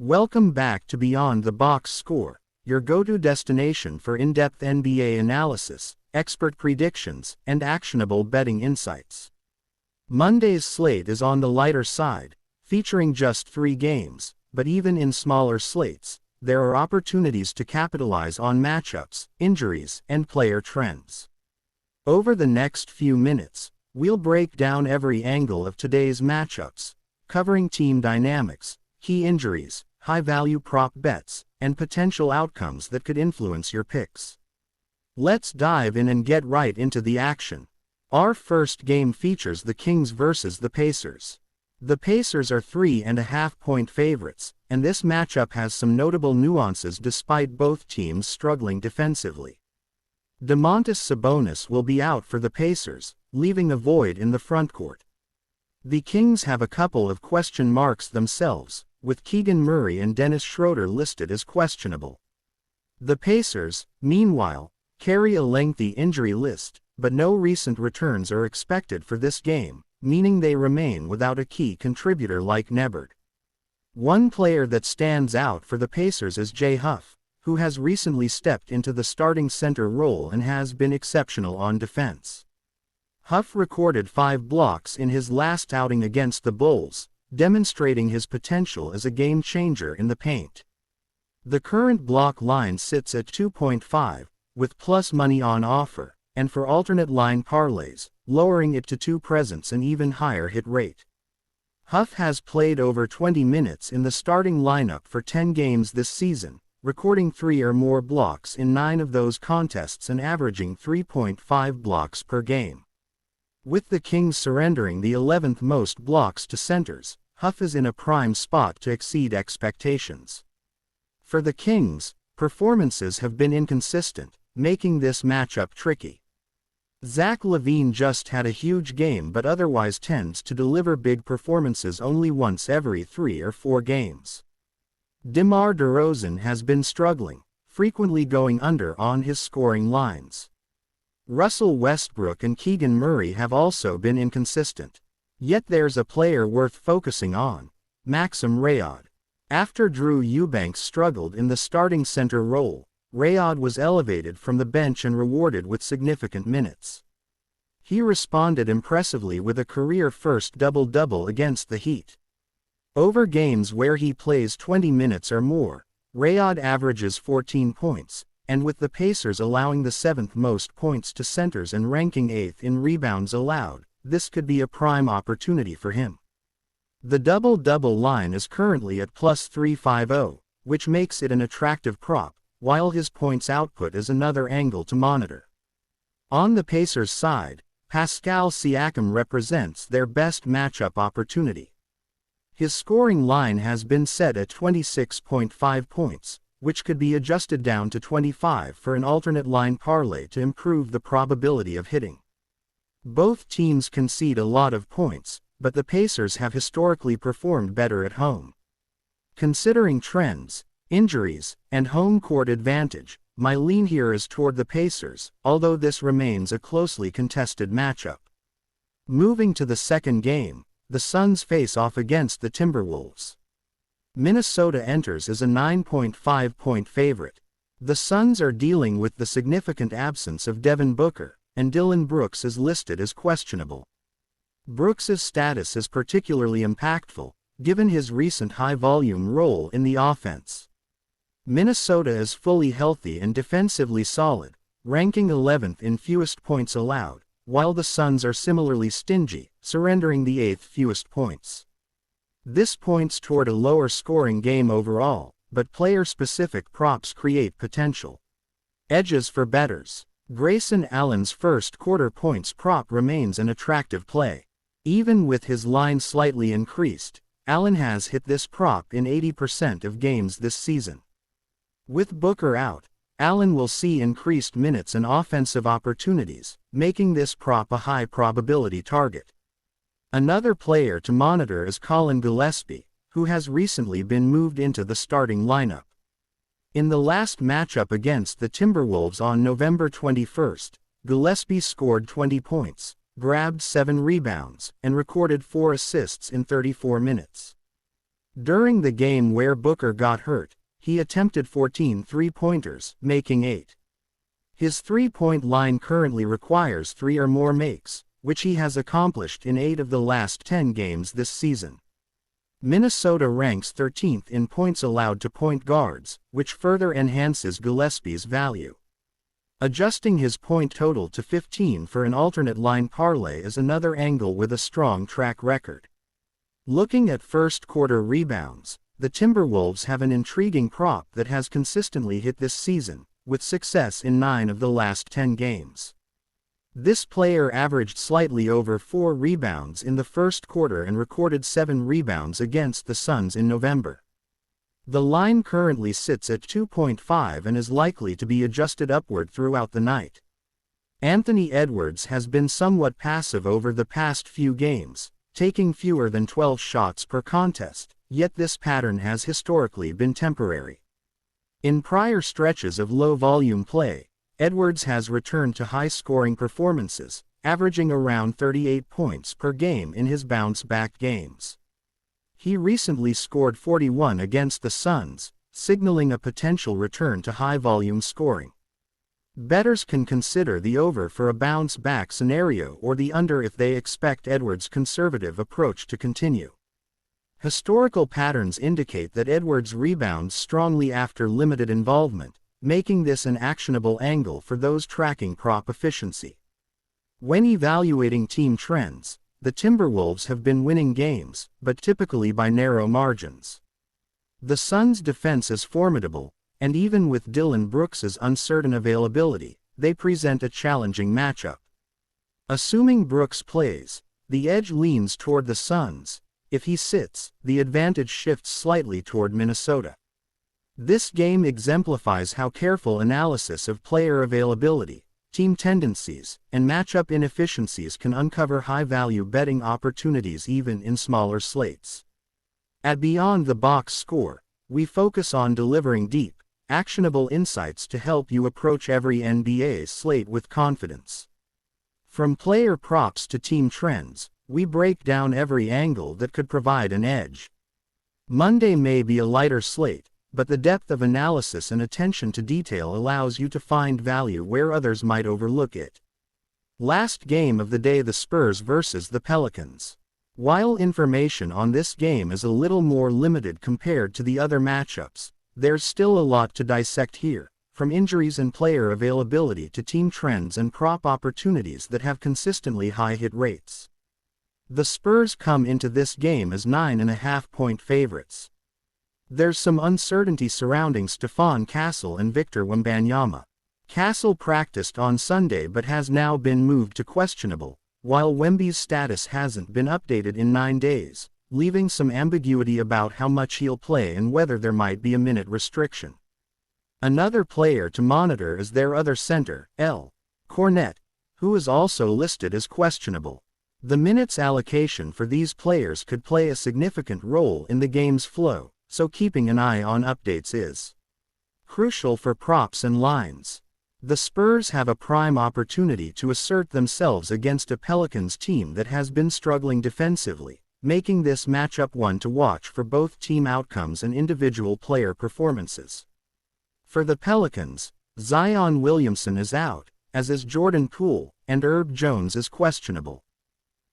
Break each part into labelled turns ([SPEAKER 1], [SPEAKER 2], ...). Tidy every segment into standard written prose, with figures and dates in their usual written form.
[SPEAKER 1] Welcome back to Beyond the Box Score, your go-to destination for in-depth NBA analysis, expert predictions, and actionable betting insights. Monday's slate is on the lighter side, featuring just 3 games, but even in smaller slates, there are opportunities to capitalize on matchups, injuries, and player trends. Over the next few minutes, we'll break down every angle of today's matchups, covering team dynamics, key injuries, high-value prop bets, and potential outcomes that could influence your picks. Let's dive in and get right into the action. Our first game features the Kings versus the Pacers. The Pacers are 3.5-point favorites, and this matchup has some notable nuances despite both teams struggling defensively. Domantas Sabonis will be out for the Pacers, leaving a void in the frontcourt. The Kings have a couple of question marks themselves, with Keegan Murray and Dennis Schroeder listed as questionable. The Pacers, meanwhile, carry a lengthy injury list, but no recent returns are expected for this game, meaning they remain without a key contributor like Nebard. One player that stands out for the Pacers is Jay Huff, who has recently stepped into the starting center role and has been exceptional on defense. Huff recorded 5 blocks in his last outing against the Bulls, demonstrating his potential as a game-changer in the paint. The current block line sits at 2.5, with plus money on offer, and for alternate line parlays, lowering it to 2 presents and even higher hit rate. Huff has played over 20 minutes in the starting lineup for 10 games this season, recording 3 or more blocks in 9 of those contests and averaging 3.5 blocks per game. With the Kings surrendering the 11th most blocks to centers, Huff is in a prime spot to exceed expectations. For the Kings, performances have been inconsistent, making this matchup tricky. Zach LaVine just had a huge game but otherwise tends to deliver big performances only once every 3 or 4 games. DeMar DeRozan has been struggling, frequently going under on his scoring lines. Russell Westbrook and Keegan Murray have also been inconsistent. Yet there's a player worth focusing on, Maxim Rayod. After Drew Eubanks struggled in the starting center role, Rayod was elevated from the bench and rewarded with significant minutes. He responded impressively with a career-first double-double against the Heat. Over games where he plays 20 minutes or more, Rayod averages 14 points, and with the Pacers allowing the 7th most points to centers and ranking 8th in rebounds allowed, this could be a prime opportunity for him. The double-double line is currently at plus 350, which makes it an attractive prop, while his points output is another angle to monitor. On the Pacers' side, Pascal Siakam represents their best matchup opportunity. His scoring line has been set at 26.5 points, which could be adjusted down to 25 for an alternate line parlay to improve the probability of hitting. Both teams concede a lot of points, but the Pacers have historically performed better at home. Considering trends, injuries, and home court advantage, my lean here is toward the Pacers, although this remains a closely contested matchup. Moving to the second game, the Suns face off against the Timberwolves. Minnesota enters as a 9.5-point favorite. The Suns are dealing with the significant absence of Devin Booker, and Dillon Brooks is listed as questionable. Brooks's status is particularly impactful, given his recent high-volume role in the offense. Minnesota is fully healthy and defensively solid, ranking 11th in fewest points allowed, while the Suns are similarly stingy, surrendering the 8th fewest points. This points toward a lower-scoring game overall, but player-specific props create potential. Edges for bettors. Grayson Allen's first-quarter points prop remains an attractive play. Even with his line slightly increased, Allen has hit this prop in 80% of games this season. With Booker out, Allen will see increased minutes and offensive opportunities, making this prop a high-probability target. Another player to monitor is Colin Gillespie, who has recently been moved into the starting lineup. In the last matchup against the Timberwolves on November 21, Gillespie scored 20 points, grabbed 7 rebounds, and recorded 4 assists in 34 minutes. During the game where Booker got hurt, he attempted 14 three-pointers, making 8. His three-point line currently requires 3 or more makes, which he has accomplished in 8 of the last 10 games this season. Minnesota ranks 13th in points allowed to point guards, which further enhances Gillespie's value. Adjusting his point total to 15 for an alternate line parlay is another angle with a strong track record. Looking at first quarter rebounds, the Timberwolves have an intriguing prop that has consistently hit this season, with success in 9 of the last 10 games. This player averaged slightly over 4 rebounds in the first quarter and recorded 7 rebounds against the Suns in November. The line currently sits at 2.5 and is likely to be adjusted upward throughout the night. Anthony Edwards has been somewhat passive over the past few games, taking fewer than 12 shots per contest, yet this pattern has historically been temporary. In prior stretches of low-volume play, Edwards has returned to high-scoring performances, averaging around 38 points per game in his bounce-back games. He recently scored 41 against the Suns, signaling a potential return to high-volume scoring. Bettors can consider the over for a bounce-back scenario or the under if they expect Edwards' conservative approach to continue. Historical patterns indicate that Edwards rebounds strongly after limited involvement, making this an actionable angle for those tracking prop efficiency. When evaluating team trends, the Timberwolves have been winning games, but typically by narrow margins. The Suns' defense is formidable, and even with Dillon Brooks's uncertain availability, they present a challenging matchup. Assuming Brooks plays, the edge leans toward the Suns. If he sits, the advantage shifts slightly toward Minnesota. This game exemplifies how careful analysis of player availability, team tendencies, and matchup inefficiencies can uncover high-value betting opportunities even in smaller slates. At Beyond the Box Score, we focus on delivering deep, actionable insights to help you approach every NBA slate with confidence. From player props to team trends, we break down every angle that could provide an edge. Monday may be a lighter slate, but the depth of analysis and attention to detail allows you to find value where others might overlook it. Last game of the day: the Spurs versus the Pelicans. While information on this game is a little more limited compared to the other matchups, there's still a lot to dissect here, from injuries and player availability to team trends and prop opportunities that have consistently high hit rates. The Spurs come into this game as 9.5-point favorites. There's some uncertainty surrounding Stephon Castle and Victor Wembanyama. Castle practiced on Sunday but has now been moved to questionable, while Wemby's status hasn't been updated in 9 days, leaving some ambiguity about how much he'll play and whether there might be a minute restriction. Another player to monitor is their other center, L. Kornet, who is also listed as questionable. The minutes allocation for these players could play a significant role in the game's flow, so keeping an eye on updates is crucial for props and lines. The Spurs have a prime opportunity to assert themselves against a Pelicans team that has been struggling defensively, making this matchup one to watch for both team outcomes and individual player performances. For the Pelicans, Zion Williamson is out, as is Jordan Poole, and Herb Jones is questionable.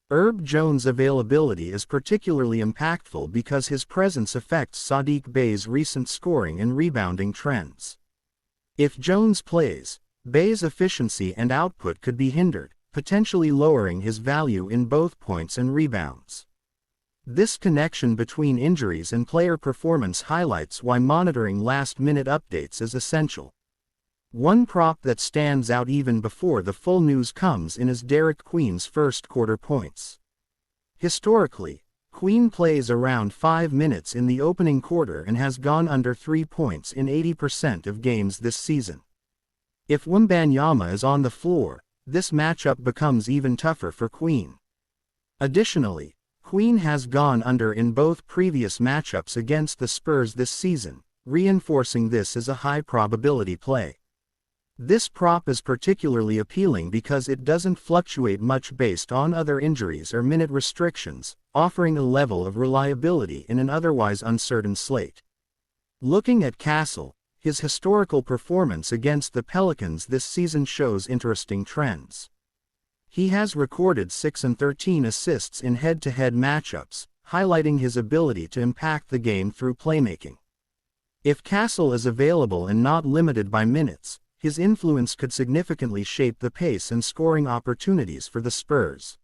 [SPEAKER 1] Herb Jones' availability is particularly impactful because his presence affects Saddiq Bey's recent scoring and rebounding trends. If Jones plays, Bey's efficiency and output could be hindered, potentially lowering his value in both points and rebounds. This connection between injuries and player performance highlights why monitoring last-minute updates is essential. One prop that stands out even before the full news comes in is Derek Queen's first quarter points. Historically, Queen plays around 5 minutes in the opening quarter and has gone under 3 points in 80% of games this season. If Wembanyama is on the floor, this matchup becomes even tougher for Queen. Additionally, Queen has gone under in both previous matchups against the Spurs this season, reinforcing this as a high-probability play. This prop is particularly appealing because it doesn't fluctuate much based on other injuries or minute restrictions, offering a level of reliability in an otherwise uncertain slate. Looking at 𝐏𝐈𝐂𝐂𝐊, his historical performance against the Pelicans this season shows interesting trends. He has recorded 6 and 13 assists in head-to-head matchups, highlighting his ability to impact the game through playmaking. If 𝐏𝐈𝐂𝐂 is available and not limited by minutes, his influence could significantly shape the pace and scoring opportunities for the Spurs.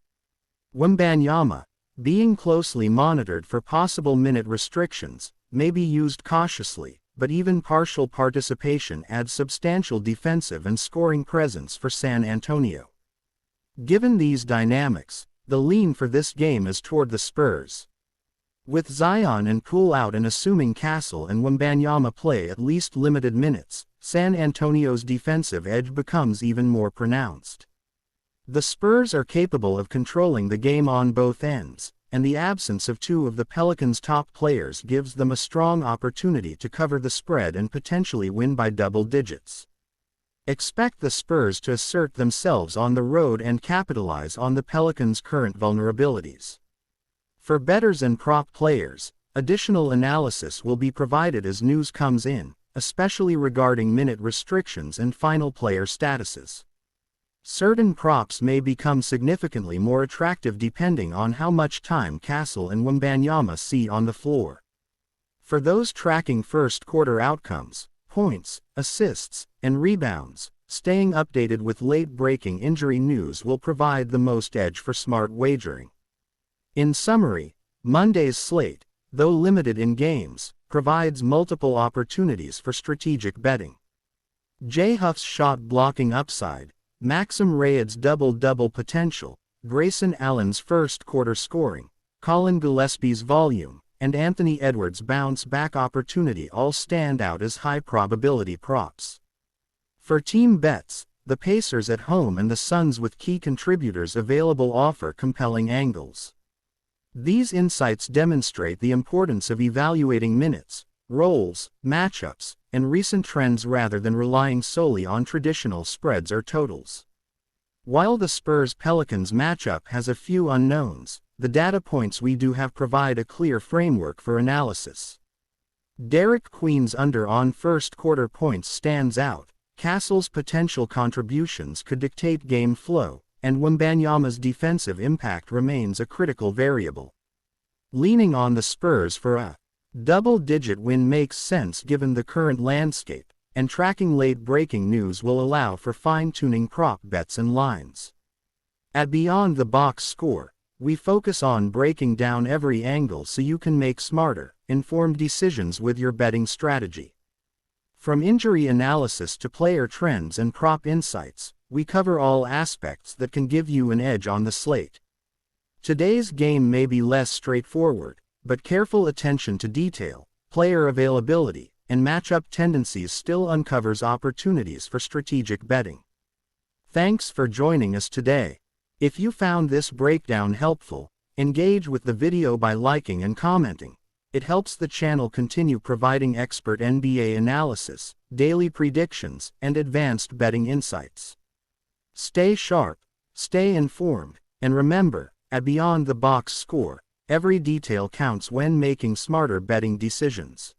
[SPEAKER 1] Wembanyama, being closely monitored for possible minute restrictions, may be used cautiously, but even partial participation adds substantial defensive and scoring presence for San Antonio. Given these dynamics, the lean for this game is toward the Spurs. With Zion and Poole out and assuming 𝐏𝐈𝐂𝐂 and Wembanyama play at least limited minutes, San Antonio's defensive edge becomes even more pronounced. The Spurs are capable of controlling the game on both ends, and the absence of two of the Pelicans' top players gives them a strong opportunity to cover the spread and potentially win by double digits. Expect the Spurs to assert themselves on the road and capitalize on the Pelicans' current vulnerabilities. For bettors and prop players, additional analysis will be provided as news comes in, especially regarding minute restrictions and final player statuses. Certain props may become significantly more attractive depending on how much time 𝐏𝐈𝐂𝐂 and Wembanyama see on the floor. For those tracking first quarter outcomes, points, assists, and rebounds, staying updated with late-breaking injury news will provide the most edge for smart wagering. In summary, Monday's slate, though limited in games, provides multiple opportunities for strategic betting. Jay Huff's shot-blocking upside, Maxim Rayed's double-double potential, Grayson Allen's first-quarter scoring, Colin Gillespie's volume, and Anthony Edwards' bounce-back opportunity all stand out as high-probability props. For team bets, the Pacers at home and the Suns with key contributors available offer compelling angles. These insights demonstrate the importance of evaluating minutes, roles, matchups, and recent trends rather than relying solely on traditional spreads or totals. While the Spurs-Pelicans matchup has a few unknowns, the data points we do have provide a clear framework for analysis. Derek Queen's under on first-quarter points stands out, 𝐏𝐈𝐂𝐂's potential contributions could dictate game flow, and Wembanyama's defensive impact remains a critical variable. Leaning on the Spurs for a double-digit win makes sense given the current landscape, and tracking late-breaking news will allow for fine-tuning prop bets and lines. At Beyond the Box Score, we focus on breaking down every angle so you can make smarter, informed decisions with your betting strategy. From injury analysis to player trends and prop insights, we cover all aspects that can give you an edge on the slate. Today's game may be less straightforward, but careful attention to detail, player availability, and matchup tendencies still uncovers opportunities for strategic betting. Thanks for joining us today. If you found this breakdown helpful, engage with the video by liking and commenting. It helps the channel continue providing expert NBA analysis, daily predictions, and advanced betting insights. Stay sharp, stay informed, and remember, at Beyond the Box Score, every detail counts when making smarter betting decisions.